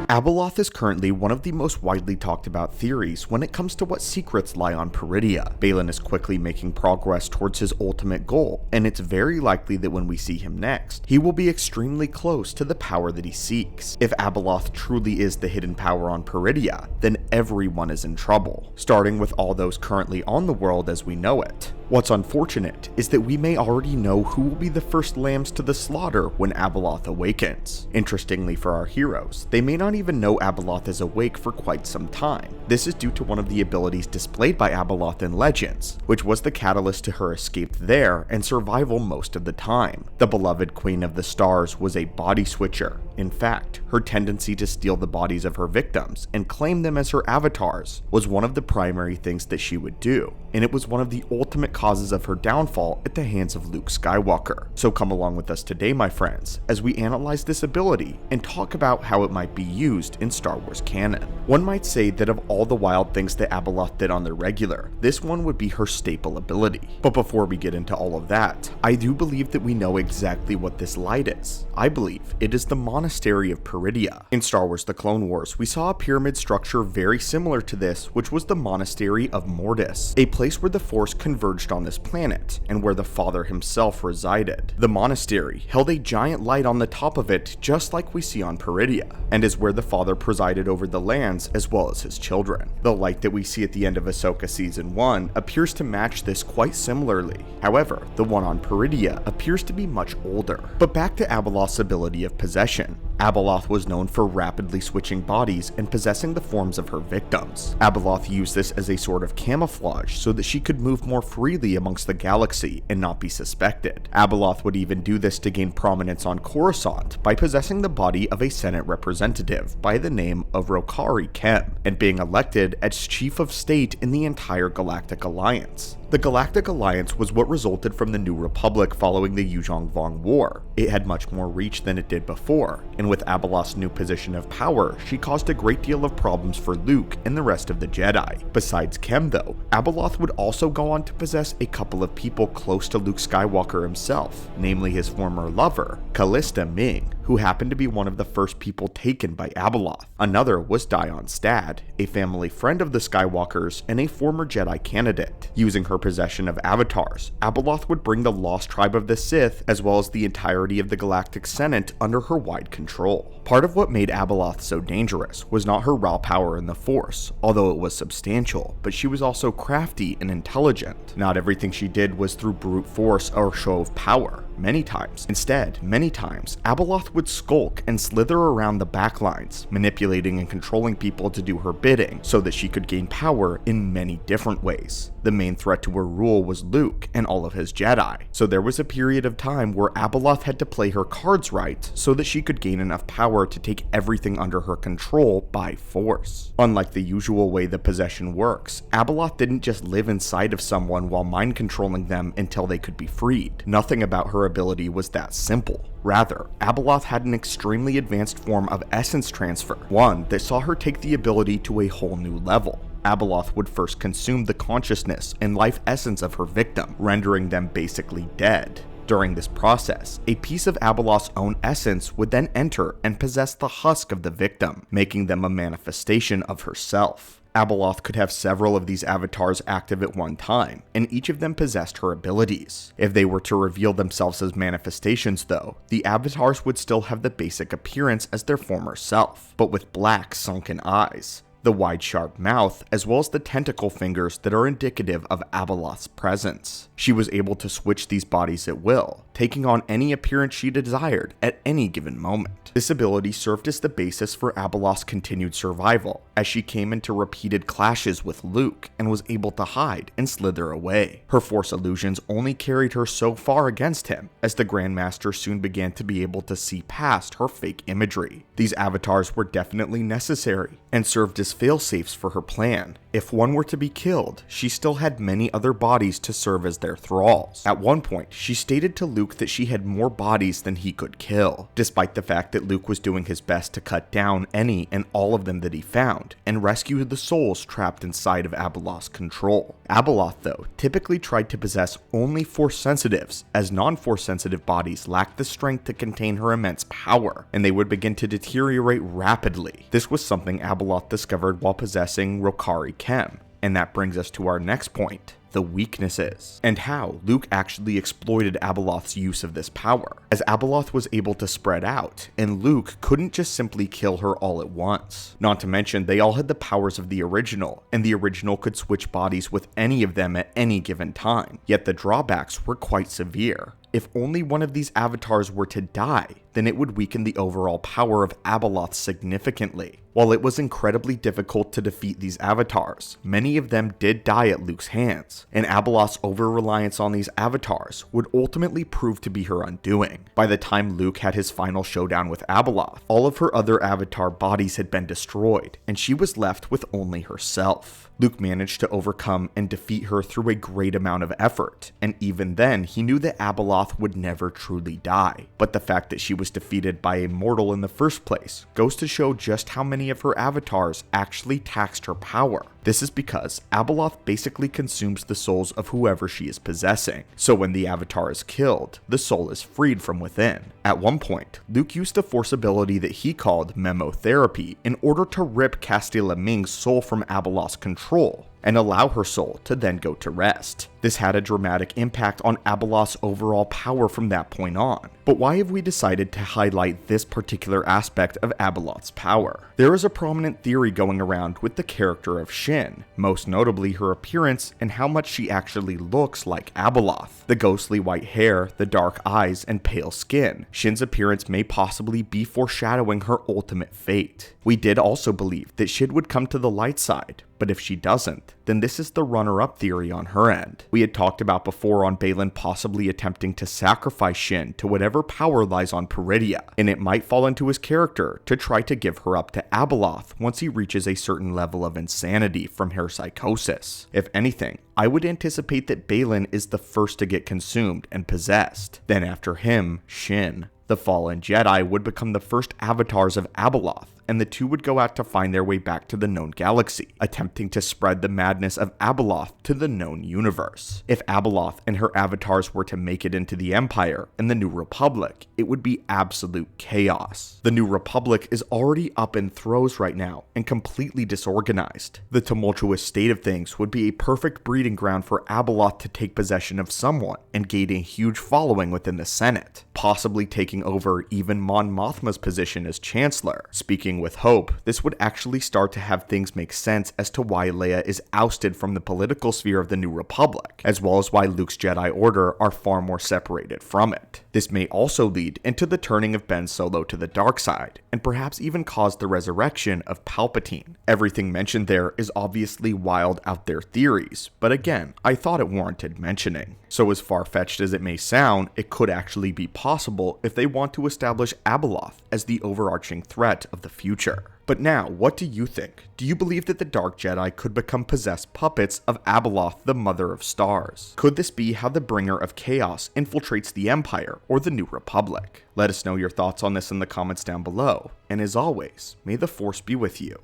Abeloth is currently one of the most widely talked about theories when it comes to what secrets lie on Peridea. Baylan is quickly making progress towards his ultimate goal, and it's very likely that when we see him next, he will be extremely close to the power that he seeks. If Abeloth truly is the hidden power on Peridea, then everyone is in trouble, starting with all those currently on the world as we know it. What's unfortunate is that we may already know who will be the first lambs to the slaughter when Abeloth awakens. Interestingly for our heroes, they may not even know Abeloth is awake for quite some time. This is due to one of the abilities displayed by Abeloth in Legends, which was the catalyst to her escape there and survival most of the time. The beloved Queen of the Stars was a body switcher. In fact, her tendency to steal the bodies of her victims and claim them as her avatars was one of the primary things that she would do, and it was one of the ultimate causes of her downfall at the hands of Luke Skywalker. So come along with us today, my friends, as we analyze this ability and talk about how it might be used in Star Wars canon. One might say that of all the wild things that Abeloth did on the regular, this one would be her staple ability. But before we get into all of that, I do believe that we know exactly what this light is. I believe it is the Monastery of Peridea. In Star Wars The Clone Wars, we saw a pyramid structure very similar to this, which was the Monastery of Mortis, a place where the Force converged on this planet, and where the Father himself resided. The monastery held a giant light on the top of it, just like we see on Peridea, and is where the Father presided over the lands as well as his children. The light that we see at the end of Ahsoka Season 1 appears to match this quite similarly. However, the one on Peridea appears to be much older. But back to Abeloth's ability of possession. Abeloth was known for rapidly switching bodies and possessing the forms of her victims. Abeloth used this as a sort of camouflage so that she could move more freely amongst the galaxy and not be suspected. Abeloth would even do this to gain prominence on Coruscant by possessing the body of a Senate representative by the name of Rokari Kem, and being elected as Chief of State in the entire Galactic Alliance. The Galactic Alliance was what resulted from the New Republic following the Yuzhong Vong War. It had much more reach than it did before, and with Abeloth's new position of power, she caused a great deal of problems for Luke and the rest of the Jedi. Besides Kem though, Abeloth would also go on to possess a couple of people close to Luke Skywalker himself, namely his former lover, Callista Ming, who happened to be one of the first people taken by Abeloth. Another was Dion Stad, a family friend of the Skywalkers and a former Jedi candidate. Using her possession of avatars, Abeloth would bring the lost tribe of the Sith as well as the entirety of the Galactic Senate under her wide control. Part of what made Abeloth so dangerous was not her raw power in the Force, although it was substantial, but she was also crafty and intelligent. Not everything she did was through brute force or show of power. Many times, Abeloth would skulk and slither around the backlines, manipulating and controlling people to do her bidding so that she could gain power in many different ways. The main threat to her rule was Luke and all of his Jedi, so there was a period of time where Abeloth had to play her cards right so that she could gain enough power to take everything under her control by force. Unlike the usual way the possession works, Abeloth didn't just live inside of someone while mind controlling them until they could be freed. Nothing about her ability was that simple. Rather, Abeloth had an extremely advanced form of essence transfer, one that saw her take the ability to a whole new level. Abeloth would first consume the consciousness and life essence of her victim, rendering them basically dead. During this process, a piece of Abeloth's own essence would then enter and possess the husk of the victim, making them a manifestation of herself. Abeloth could have several of these avatars active at one time, and each of them possessed her abilities. If they were to reveal themselves as manifestations though, the avatars would still have the basic appearance as their former self, but with black sunken eyes, the wide sharp mouth, as well as the tentacle fingers that are indicative of Abeloth's presence. She was able to switch these bodies at will, taking on any appearance she desired at any given moment. This ability served as the basis for Abeloth's continued survival, as she came into repeated clashes with Luke and was able to hide and slither away. Her Force illusions only carried her so far against him, as the Grandmaster soon began to be able to see past her fake imagery. These avatars were definitely necessary, and served as fail-safes for her plan. If one were to be killed, she still had many other bodies to serve as their thralls. At one point, she stated to Luke that she had more bodies than he could kill, despite the fact that Luke was doing his best to cut down any and all of them that he found, and rescue the souls trapped inside of Abeloth's control. Abeloth, though, typically tried to possess only Force sensitives, as non-Force sensitive bodies lacked the strength to contain her immense power, and they would begin to deteriorate rapidly. This was something Abeloth discovered while possessing Rokari Chem, and that brings us to our next point: the weaknesses, and how Luke actually exploited Abeloth's use of this power, as Abeloth was able to spread out, and Luke couldn't just simply kill her all at once. Not to mention, they all had the powers of the original, and the original could switch bodies with any of them at any given time, yet the drawbacks were quite severe. If only one of these avatars were to die, then it would weaken the overall power of Abeloth significantly. While it was incredibly difficult to defeat these avatars, many of them did die at Luke's hands, and Abeloth's over-reliance on these avatars would ultimately prove to be her undoing. By the time Luke had his final showdown with Abeloth, all of her other avatar bodies had been destroyed, and she was left with only herself. Luke managed to overcome and defeat her through a great amount of effort, and even then he knew that Abeloth would never truly die. But the fact that she was defeated by a mortal in the first place goes to show just how many of her avatars actually taxed her power. This is because Abeloth basically consumes the souls of whoever she is possessing, so when the avatar is killed, the soul is freed from within. At one point, Luke used a force ability that he called memotherapy in order to rip Castilla Ming's soul from Abeloth's control, and allow her soul to then go to rest. This had a dramatic impact on Abeloth's overall power from that point on. But why have we decided to highlight this particular aspect of Abeloth's power? There is a prominent theory going around with the character of Shin, most notably her appearance and how much she actually looks like Abeloth. The ghostly white hair, the dark eyes, and pale skin. Shin's appearance may possibly be foreshadowing her ultimate fate. We did also believe that Shin would come to the light side, but if she doesn't, then this is the runner-up theory on her end. We had talked about before on Baylan possibly attempting to sacrifice Shin to whatever power lies on Peridia, and it might fall into his character to try to give her up to Abeloth once he reaches a certain level of insanity from her psychosis. If anything, I would anticipate that Baylan is the first to get consumed and possessed. Then after him, Shin. The fallen Jedi would become the first avatars of Abeloth, and the two would go out to find their way back to the known galaxy, attempting to spread the madness of Abeloth to the known universe. If Abeloth and her avatars were to make it into the Empire and the New Republic, it would be absolute chaos. The New Republic is already up in throes right now and completely disorganized. The tumultuous state of things would be a perfect breeding ground for Abeloth to take possession of someone and gain a huge following within the Senate, possibly taking over even Mon Mothma's position as Chancellor. Speaking with hope, this would actually start to have things make sense as to why Leia is ousted from the political sphere of the New Republic, as well as why Luke's Jedi Order are far more separated from it. This may also lead into the turning of Ben Solo to the dark side, and perhaps even cause the resurrection of Palpatine. Everything mentioned there is obviously wild out there theories, but again, I thought it warranted mentioning. So as far-fetched as it may sound, it could actually be possible if they want to establish Abeloth as the overarching threat of the future. But now, what do you think? Do you believe that the Dark Jedi could become possessed puppets of Abeloth, the Mother of Stars? Could this be how the Bringer of Chaos infiltrates the Empire or the New Republic? Let us know your thoughts on this in the comments down below, and as always, may the Force be with you.